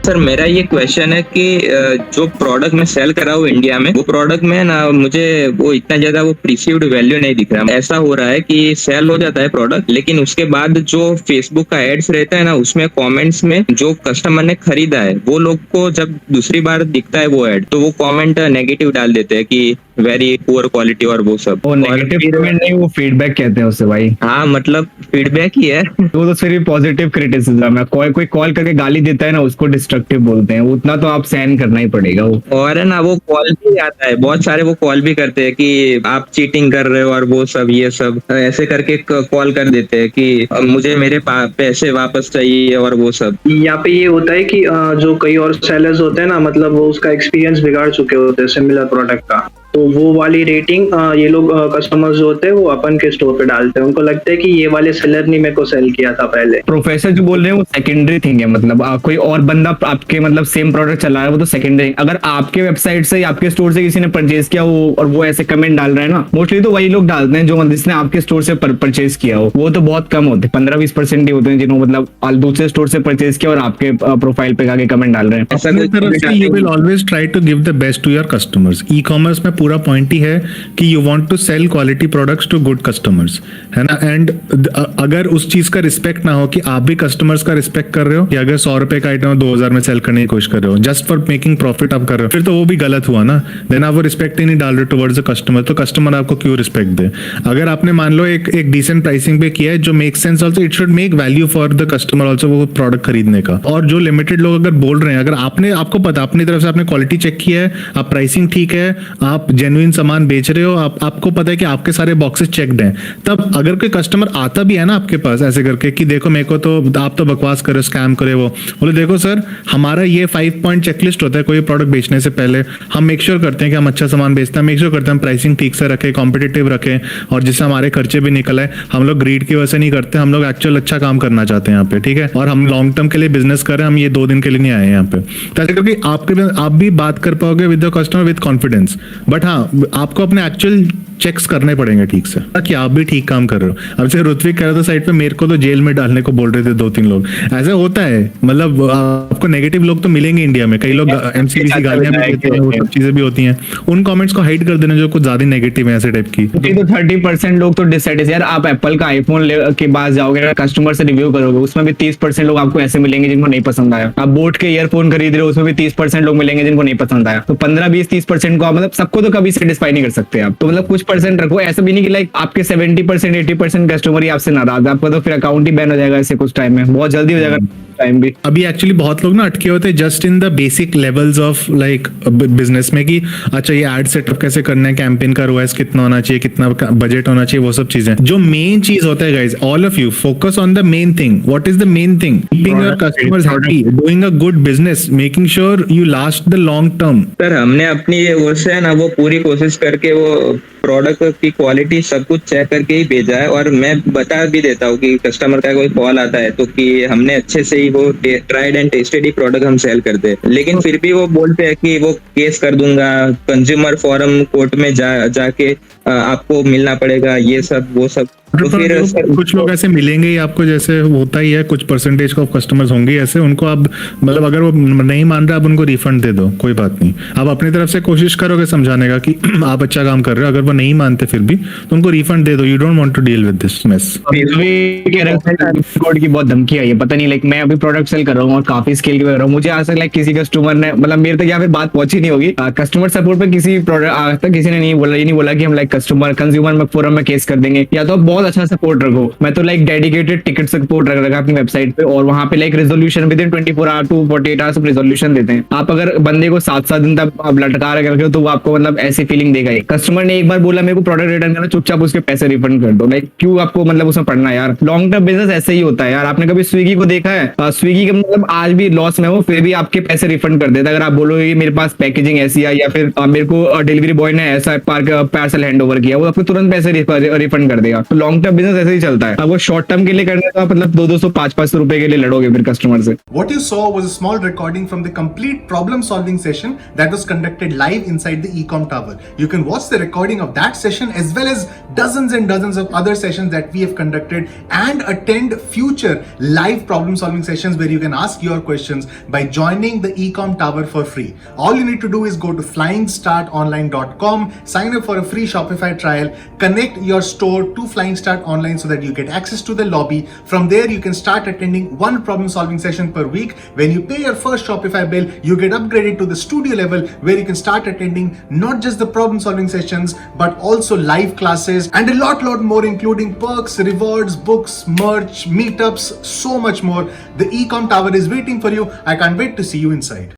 Sir मेरा ये question है कि जो प्रोडक्ट मैं सेल कर रहा हूँ इंडिया में, वो प्रोडक्ट में ना मुझे वो इतना ज्यादा वो प्रिसीव्ड वैल्यू नहीं दिख रहा। ऐसा हो रहा है कि सेल हो जाता है प्रोडक्ट, लेकिन उसके बाद जो फेसबुक का एड्स रहता है ना, उसमें कमेंट्स में जो कस्टमर ने खरीदा है वो लोग को जब दूसरी बार दिखता है वो एड, तो वो कमेंट नेगेटिव डाल देते हैं कि वेरी पुअर क्वालिटी और वो सब। वो नेगेटिव कमेंट नहीं, वो फीडबैक कहते हैं उसे भाई। हाँ मतलब फीडबैक ही है। वो तो सिर्फ पॉजिटिव क्रिटिसिज्म है। कोई कॉल करके गाली देता है ना, उसको डिस्ट्रक्टिव बोलते हैं। उतना तो आप सहन करना ही पड़ेगा वो। और है ना, वो कॉल भी आता है, बहुत सारे वो कॉल भी करते हैं कि आप चीटिंग कर रहे हो और वो सब ये सब ऐसे करके कॉल कर देते हैं कि मुझे मेरे पैसे वापस चाहिए और वो सब। यहाँ पे ये होता है कि जो कई और सेलर्स होते हैं ना, मतलब वो उसका एक्सपीरियंस बिगाड़ चुके होते हैं सिमिलर प्रोडक्ट का, तो वो वाली रेटिंग ये लोग कस्टमर्स जो होते हैं वो अपन के स्टोर पे डालते हैं। उनको लगता है कि ये वाले सेलर ने मेरे को सेल किया था पहले। प्रोफेसर जो बोल रहे हैं वो सेकेंडरी थिंग है। मतलब कोई और बंदा आपके मतलब सेम प्रोडक्ट चला रहा है, वो तो सेकेंडरी। अगर आपके वेबसाइट से, आपके स्टोर से किसी ने परचेज किया हो और वो ऐसे कमेंट डाल रहा है ना, मोस्टली तो वही लोग डालते हैं जो जिसने आपके स्टोर से परचेज किया हो। वो तो बहुत कम होते हैं, 15-20% ही होते हैं जिन्होंने मतलब दूसरे स्टोर से परचेज किया और आपके प्रोफाइल पे आके कमेंट डाल रहे हैं। अपनी तरफ से you will always try to give the best to your customers. E commerce में पूरा पॉइंट ही है कि you want to sell quality products to good customers, है ना। एंड अगर उस चीज का रिस्पेक्ट ना हो कि आप भी कस्टमर्स का रिस्पेक्ट कर रहे हो, कि अगर 100 रुपए का आइटम 2000 में सेल करने की कोशिश कर रहे हो जस्ट फॉर मेकिंग प्रॉफिट आप कर रहे हो, फिर तो वो भी गलत हुआ ना। देन आप वो रिस्पेक्ट ही नहीं डाल रहे टुवर्ड्स द कस्टमर, तो कस्टमर आपको क्यों रिस्पेक्ट दे। अगर आपने मान लो एक डिसेंट प्राइसिंग पे किया है जो make sense also, it should make value for the customer also वो प्रोडक्ट खरीदने का। और जो लिमिटेड लोग अगर बोल रहे हैं, अगर आपको पता अपनी तरफ से आपने क्वालिटी चेक किया है, आप प्राइसिंग ठीक है, आप जेन्युइन सामान बेच रहे हो, आपको पता है कि आपके सारे बॉक्सेस चेक्ड हैं, तब अगर कोई कस्टमर आता भी है ना आपके पास ऐसे करके कि देखो मेरे को तो आप तो बकवास करे, स्कैम करे, वो बोले देखो सर हमारा ये 5 पॉइंट चेकलिस्ट होता है कोई प्रोडक्ट बेचने से पहले। हम मेक श्योर करते हैं कि हम अच्छा सामान बेचते हैं, मेक श्योर करते हैं हम प्राइसिंग ठीक से रखें, कॉम्पिटिटिव रखें, और जिससे हमारे खर्चे भी निकल आए। हम लोग ग्रीड की वजह से नहीं करते, हम लोग एक्चुअल अच्छा काम करना चाहते हैं यहाँ पे, ठीक है। और हम लॉन्ग टर्म के लिए बिजनेस कर रहे हैं, हम ये 2 दिन के लिए नहीं आए यहाँ पे। तो ऐसे करके आप भी बात कर पाओगे with the customer with confidence. But हाँ, आपको अपने एक्चुअल चेक्स करने पड़ेंगे ठीक से कि आप भी ठीक काम कर रहे हो। अब से ऋत्विक कह रहा था साइड पे, मेरे को तो जेल में डालने को बोल रहे थे 2-3 लोग। ऐसा होता है, मतलब आपको नेगेटिव लोग तो मिलेंगे इंडिया में, कई लोग एमसीबीसी गालियां भी देते हैं, वो सब चीजें भी होती हैं। उन कमेंट्स को हाइड कर देना जो कुछ ज्यादा नेगेटिव है ऐसे टाइप की। तो 30% लोग तो डिससैटिस्फाइड। यार आप एप्पल का आईफोन के पास जाओगे, कस्टमर से रिव्यू करोगे, उसमें भी 30% लोग आपको ऐसे मिलेंगे जिनको नहीं पसंद आया। आप बोट के ईयरफोन खरीद रहे हो, उसमें भी 30% लोग मिलेंगे जिनको नहीं पसंद आया। तो 15-20-30% को मतलब सबको तो कभी सेटिस्फाई नहीं कर सकते आप। तो मतलब कुछ परसेंट रखो, ऐसा नहीं कि लाइक आपके 70% 80% कस्टमर ही आपसे नाराज है, आपका तो फिर अकाउंट ही बैन हो जाएगा ऐसे कुछ टाइम में, बहुत जल्दी हो जाएगा टाइम भी। अभी एक्चुअली बहुत लोग ना अटके होते हैं just in the basic levels of like business में, कि अच्छा ये एड सेटअप कैसे करना है, कैंपेन का रोएस कितना होना चाहिए, कितना बजट होना चाहिए, वो सब चीजें। जो मेन चीज होता है guys, all of you focus on the main thing. What is the main thing? Keeping your customers happy, doing a good business, making sure you last the long term. Sir हमने अपनी ओर से ना वो पूरी कोशिश करके वो प्रोडक्ट की क्वालिटी सब कुछ चेक करके ही भेजा है। और मैं बता भी देता हूँ कि कस्टमर का कोई कॉल आता है तो कि हमने अच्छे से ही वो tried and tested he product हम सेल करते हैं, लेकिन फिर भी वो बोलते हैं कि वो केस कर दूंगा, कंज्यूमर फोरम कोर्ट में जाके आपको मिलना पड़ेगा, ये सब वो सब। तो फिर कुछ लोग ऐसे मिलेंगे ही आपको, जैसे होता ही है, कुछ परसेंटेज ऑफ कस्टमर्स होंगे ऐसे, उनको आप मतलब अगर वो नहीं मान रहे आप उनको रिफंड दे दो, कोई बात नहीं। आप अपनी तरफ से कोशिश करोगे समझाने का कि आप अच्छा काम कर रहे हो, अगर वो नहीं मानते फिर भी तो उनको रिफंड दे दो। You don't want to deal with this mess. कोड की बहुत धमकी आई है, पता नहीं लाइक मैं अभी प्रोडक्ट सेल कर रहा हूँ और काफी स्केल की कर रहा हूँ, मुझे आज तक लाइक किसी कस्टमर ने मतलब मेरे तक या फिर बात पहुंची नहीं होगी कस्टमर सपोर्ट पे, किसी प्रोडक्ट आज तक किसी ने नहीं बोला कि हम लाइक कस्टमर कंज्यूमर में फोरम में केस कर देंगे, या तो बहुत अच्छा सपोर्ट रखो। मैं तो लाइक डेडिकेटेड टिकट सपोर्ट रख रखा अपनी वेबसाइट पे, और वहां पे like resolution within 24 hour to 48 hours resolution देते हैं। आप अगर बंदे को 7-7 दिन तक आप लटका रखे हो तो वो आपको मतलब ऐसी फीलिंग देगा। कस्टमर ने एक बार बोला मेरे को प्रोडक्ट रिटर्न करना, चुपचाप उसके पैसे रिफंड कर दो। लाइक क्यों आपको मतलब उसमें पढ़ना है यार। लॉन्ग टर्म बिजनेस ऐसे ही होता है यार। आपने कभी स्विगी को देखा है? स्विगी का मतलब आज भी लॉस में हो फिर भी आपके पैसे रिफंड कर देता है। अगर आप बोलोगे मेरे पास पैकेजिंग ऐसी है या फिर मेरे को डिलीवरी बॉय ने ऐसा पार्सल हैंड हैंड ओवर किया, वो आपको तुरंत पैसे रिफंड कर देगा। तो लॉन्ग टर्म बिजनेस ऐसे ही चलता है। अब वो शॉर्ट टर्म के लिए करना है तो आप मतलब 200 500 रुपए के लिए लड़ोगे फिर कस्टमर से। What you saw was a small recording from the complete problem solving session that was conducted live inside the Ecom Tower. You can watch the recording of that session as well as dozens and dozens of other sessions that we have conducted and attend future live problem solving sessions where you can ask your questions by joining the Ecom Tower for free. All you need to do is go to flying-start-online.com, sign up for a free Shopify trial, connect your store to Flying Start Online so that you get access to the lobby. From there, you can start attending one problem solving session per week. When you pay your first Shopify bill, you get upgraded to the studio level where you can start attending not just the problem solving sessions, but also live classes and a lot more, including perks, rewards, books, merch, meetups, so much more. The Ecom Tower is waiting for you. I can't wait to see you inside.